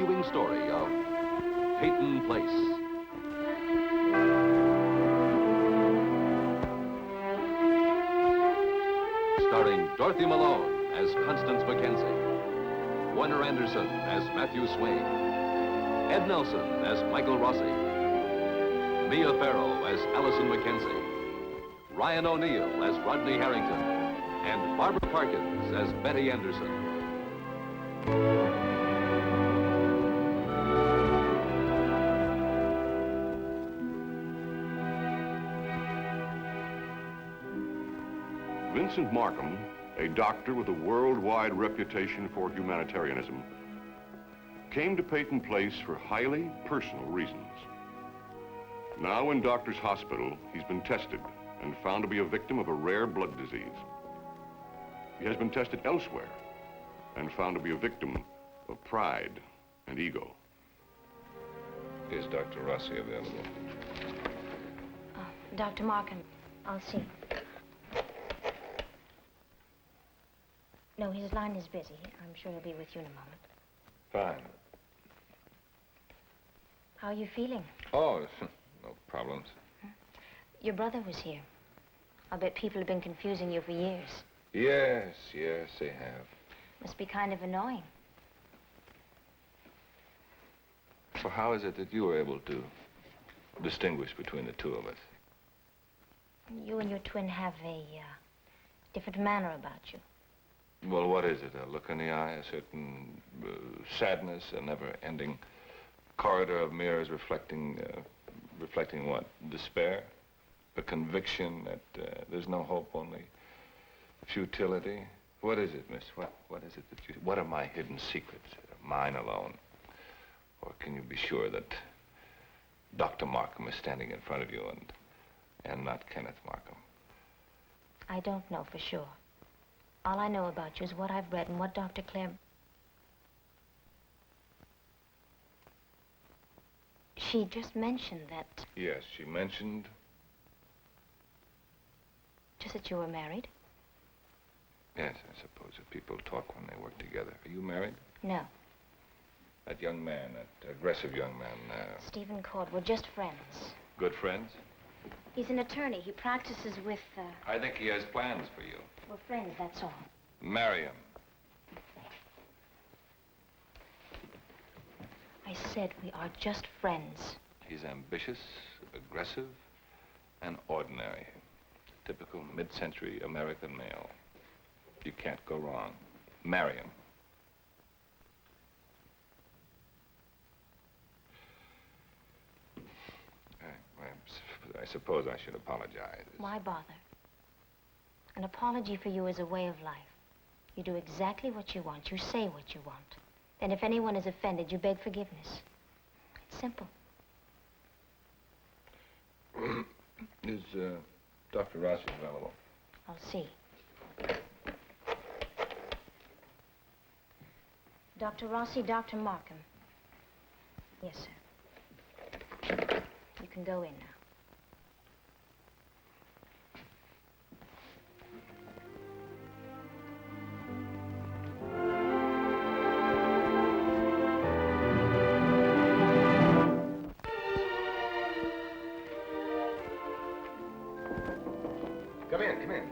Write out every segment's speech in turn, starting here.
continuing story of Peyton Place. Starring Dorothy Malone as Constance Mackenzie, Warner Anderson as Matthew Swain, Ed Nelson as Michael Rossi, Mia Farrow as Allison Mackenzie, Ryan O'Neill as Rodney Harrington, and Barbara Parkins as Betty Anderson. Vincent Markham, a doctor with a worldwide reputation for humanitarianism, came to Peyton Place for highly personal reasons. Now in Doctor's Hospital, he's been tested and found to be a victim of a rare blood disease. He has been tested elsewhere and found to be a victim of pride and ego. Is Dr. Rossi available? Dr. Markham, I'll see. No, his line is busy. I'm sure he'll be with you in a moment. Fine. How are you feeling? Oh, no problems. Your brother was here. I'll bet people have been confusing you for years. Yes, they have. Must be kind of annoying. So how is it that you were able to distinguish between the two of us? You and your twin have a different manner about you. Well, what is it? A look in the eye, a certain sadness, a never-ending corridor of mirrors reflecting what? Despair? A conviction that there's no hope, only futility? What is it, miss? What is it that you... What are my hidden secrets? Mine alone? Or can you be sure that Dr. Markham is standing in front of you and not Kenneth Markham? I don't know for sure. All I know about you is what I've read and what Dr. Clare... She just mentioned that... Yes, she mentioned... Just that you were married? Yes, I suppose that people talk when they work together. Are you married? No. That young man, that aggressive young man... Stephen Cord, we're just friends. Good friends? He's an attorney. He practices with, I think he has plans for you. We're friends, that's all. Marry him. I said we are just friends. He's ambitious, aggressive, and ordinary. Typical mid-century American male. You can't go wrong. Marry him. I suppose I should apologize. Why bother? An apology for you is a way of life. You do exactly what you want. You say what you want. Then if anyone is offended, you beg forgiveness. It's simple. Is Dr. Rossi available? I'll see. Dr. Rossi, Dr. Markham. Yes, sir. You can go in now. Come in.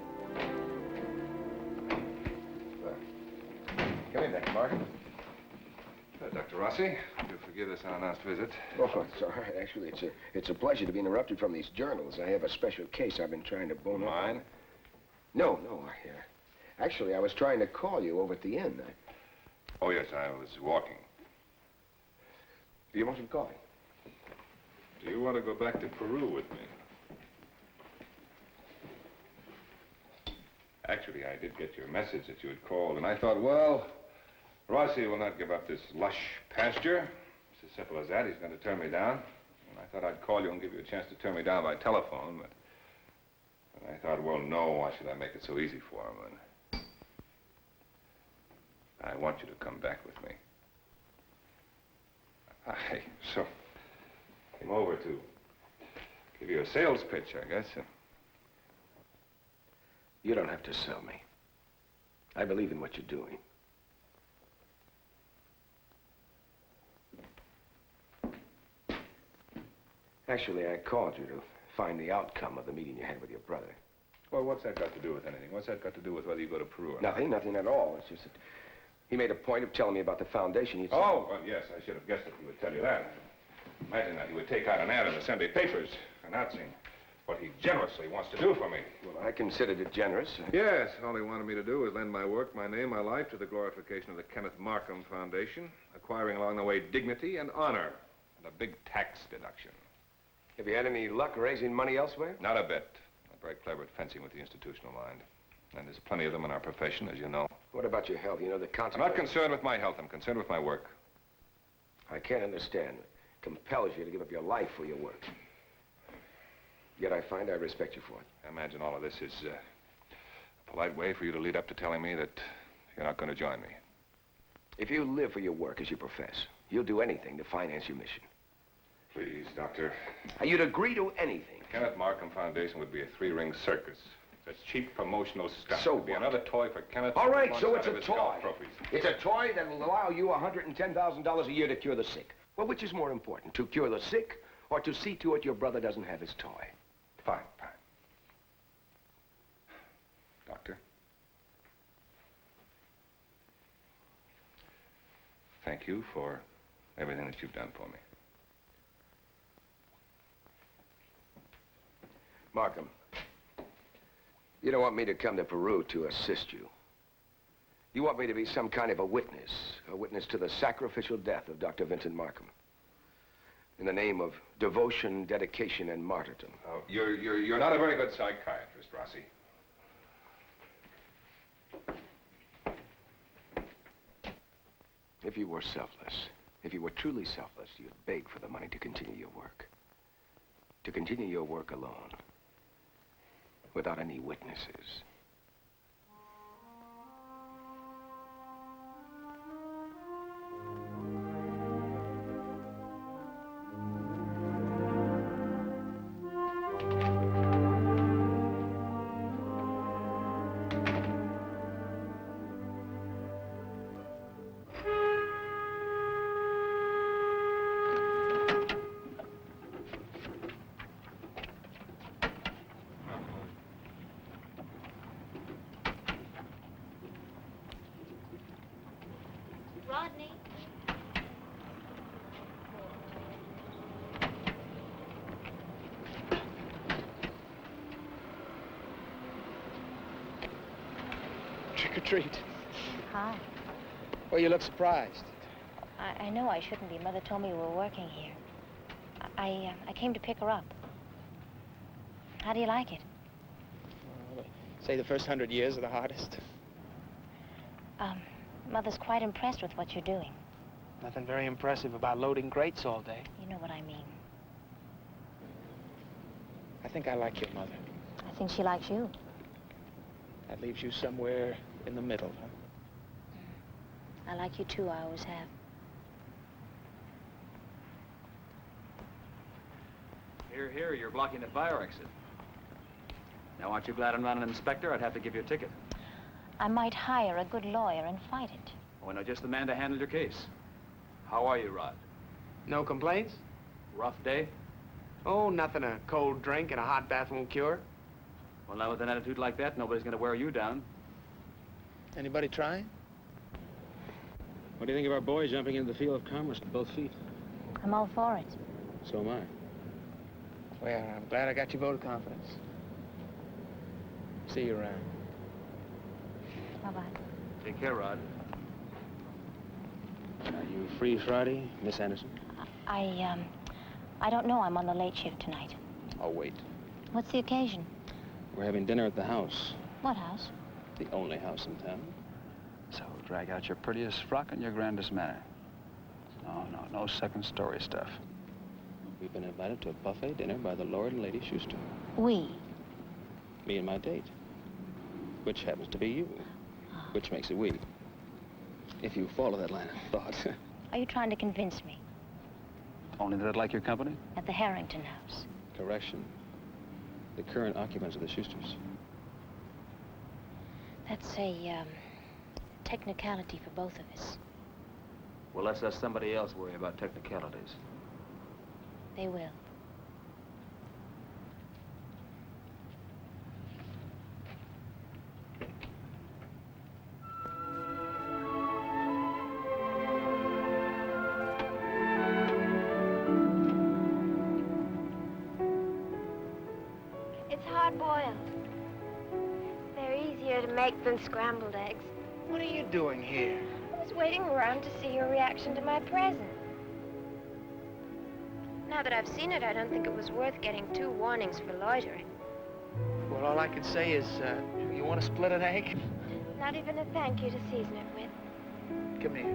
Come in, Dr. Markham. Dr. Rossi, do forgive this unannounced visit. Oh, it's all right. Actually, it's a pleasure to be interrupted from these journals. I have a special case I've been trying to bone up. Mine? No. Actually, I was trying to call you over at the inn. Oh, yes, I was walking. You mustn't call me. Do you want to go back to Peru with me? Actually, I did get your message that you had called, and I thought, well, Rossi will not give up this lush pasture. It's as simple as that. He's going to turn me down. And I thought I'd call you and give you a chance to turn me down by telephone, but I thought, well, no, why should I make it so easy for him? And I want you to come back with me. I came over to give you a sales pitch, I guess. You don't have to sell me. I believe in what you're doing. Actually, I called you to find the outcome of the meeting you had with your brother. Well, what's that got to do with anything? What's that got to do with whether you go to Peru or not? Nothing at all. It's just that he made a point of telling me about the foundation. He'd Oh, well, yes, I should have guessed that he would tell you that. Imagine that he would take out an ad in the Sunday papers announcing what he generously wants to do for me. Well, I considered it generous. Yes, all he wanted me to do was lend my work, my name, my life to the glorification of the Kenneth Markham Foundation, acquiring along the way dignity and honor and a big tax deduction. Have you had any luck raising money elsewhere? Not a bit. I'm very clever at fencing with the institutional mind. And there's plenty of them in our profession, as you know. What about your health? You know, the I'm consequences. not concerned with my health. I'm concerned with my work. I can't understand. It compels you to give up your life for your work. Yet I find I respect you for it. I imagine all of this is a polite way for you to lead up to telling me that you're not going to join me. If you live for your work as you profess, you'll do anything to finance your mission. Please, Doctor. You'd agree to anything. Kenneth Markham Foundation would be a three-ring circus. That's cheap promotional stuff. So It'd be what? another toy for Kenneth. All right, alongside so it's of a his toy. golf trophies. It's a toy that will allow you $110,000 a year to cure the sick. Well, which is more important, to cure the sick or to see to it your brother doesn't have his toy? Fine, fine. Doctor. Thank you for everything that you've done for me. Markham, you don't want me to come to Peru to assist you. You want me to be some kind of a witness to the sacrificial death of Dr. Vincent Markham. In the name of devotion, dedication, and martyrdom. Oh, you're not a very good psychiatrist, Rossi. If you were selfless, if you were truly selfless, you'd beg for the money to continue your work. To continue your work alone, without any witnesses. Rodney. Trick or treat. Hi. Well, you look surprised. I know I shouldn't be. Mother told me you were working here. I came to pick her up. How do you like it? Well, say the first 100 years are the hardest. Mother's quite impressed with what you're doing. Nothing very impressive about loading crates all day. You know what I mean. I think I like your mother. I think she likes you. That leaves you somewhere in the middle, huh? I like you too, I always have. Here, here, you're blocking the fire exit. Now, aren't you glad I'm not an inspector? I'd have to give you a ticket. I might hire a good lawyer and fight it. Oh, I know just the man to handle your case. How are you, Rod? No complaints? Rough day? Oh, nothing a cold drink and a hot bath won't cure. Well, now, with an attitude like that, nobody's going to wear you down. Anybody trying? What do you think of our boy jumping into the field of commerce with both feet? I'm all for it. So am I. Well, I'm glad I got your vote of confidence. See you around. Bye-bye. Take care, Rod. Are you free Friday, Miss Anderson? I don't know. I'm on the late shift tonight. I'll wait. What's the occasion? We're having dinner at the house. What house? The only house in town. So drag out your prettiest frock and your grandest manner. No second story stuff. We've been invited to a buffet dinner by the Lord and Lady Schuster. We. Me and my date. Which happens to be you. Which makes it we. If you follow that line of thought. Are you trying to convince me? Only that I'd like your company? At the Harrington house. Correction. The current occupants of the Schusters. That's a, technicality for both of us. Well, let's let somebody else worry about technicalities. They will. make than scrambled eggs. What are you doing here? I was waiting around to see your reaction to my present. Now that I've seen it, I don't think it was worth getting 2 warnings for loitering. Well, all I can say is, you want to split an egg? Not even a thank you to season it with. Come here.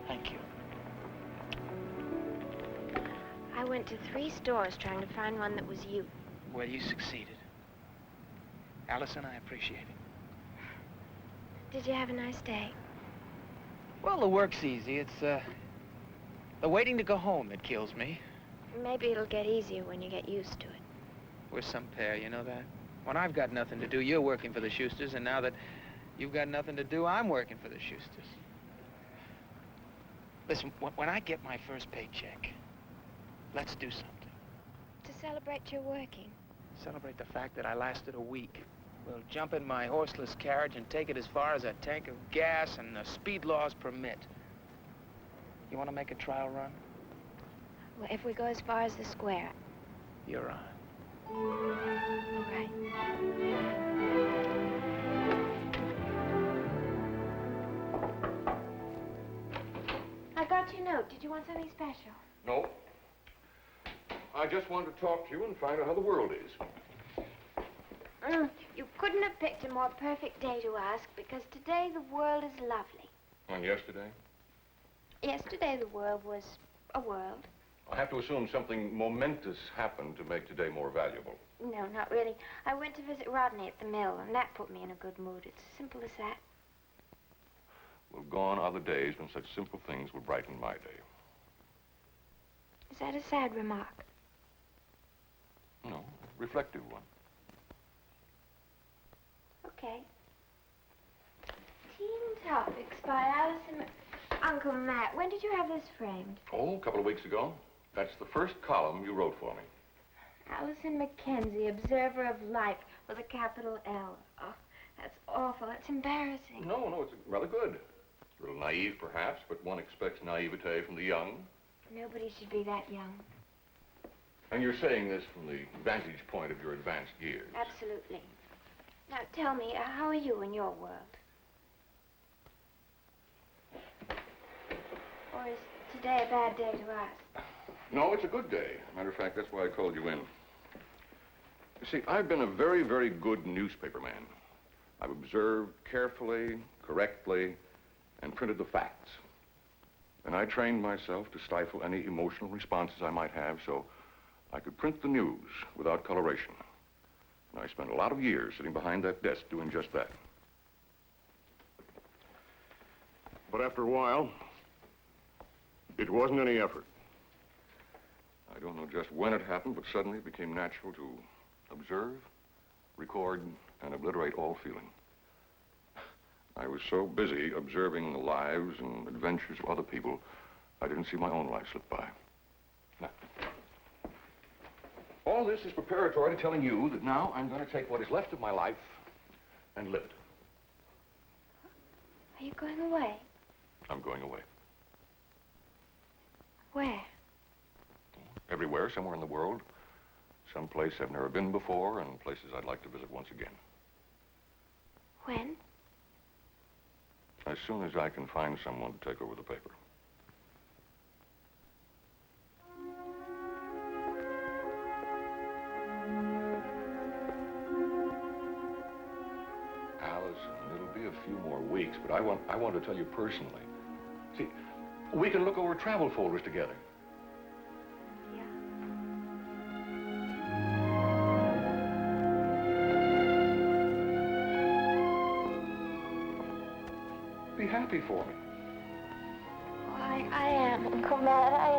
Thank you. I went to 3 stores trying to find one that was you. Well, you succeeded. Allison, I appreciate it. Did you have a nice day? Well, the work's easy. It's, the waiting to go home that kills me. Maybe it'll get easier when you get used to it. We're some pair, you know that? When I've got nothing to do, you're working for the Schusters, and now that you've got nothing to do, I'm working for the Schusters. Listen, when I get my first paycheck, let's do something. To celebrate your working. Celebrate the fact that I lasted a week. We'll jump in my horseless carriage and take it as far as a tank of gas and the speed laws permit. You want to make a trial run? Well, if we go as far as the square. You're on. All right. I got your note. Did you want something special? No. I just wanted to talk to you and find out how the world is. You couldn't have picked a more perfect day to ask, because today the world is lovely. And yesterday? Yesterday the world was a world. I have to assume something momentous happened to make today more valuable. No, not really. I went to visit Rodney at the mill, and that put me in a good mood. It's as simple as that. Well, gone are the days when such simple things would brighten my day. Is that a sad remark? No, reflective one. Okay. Teen Topics by Allison... Uncle Matt, when did you have this framed? Oh, a couple of weeks ago. That's the first column you wrote for me. Allison Mackenzie, Observer of Life, with a capital L. Oh, that's awful. That's embarrassing. No, it's rather good. A little naive, perhaps, but one expects naivete from the young. Nobody should be that young. And you're saying this from the vantage point of your advanced years. Absolutely. Now, tell me, how are you in your world? Or is today a bad day to ask? No, it's a good day. Matter of fact, that's why I called you in. You see, I've been a very, very good newspaperman. I've observed carefully, correctly, and printed the facts. And I trained myself to stifle any emotional responses I might have so I could print the news without coloration. And I spent a lot of years sitting behind that desk doing just that. But after a while, it wasn't any effort. I don't know just when it happened, but suddenly it became natural to observe, record, and obliterate all feeling. I was so busy observing the lives and adventures of other people, I didn't see my own life slip by. Now, all this is preparatory to telling you that now I'm going to take what is left of my life and live it. Are you going away? I'm going away. Where? Everywhere, somewhere in the world. Some place I've never been before, and places I'd like to visit once again. When? As soon as I can find someone to take over the paper. Allison, it'll be a few more weeks, but I want to tell you personally. See, we can look over travel folders together. Yeah. Be happy for me. Oh, I am, Uncle Matt. I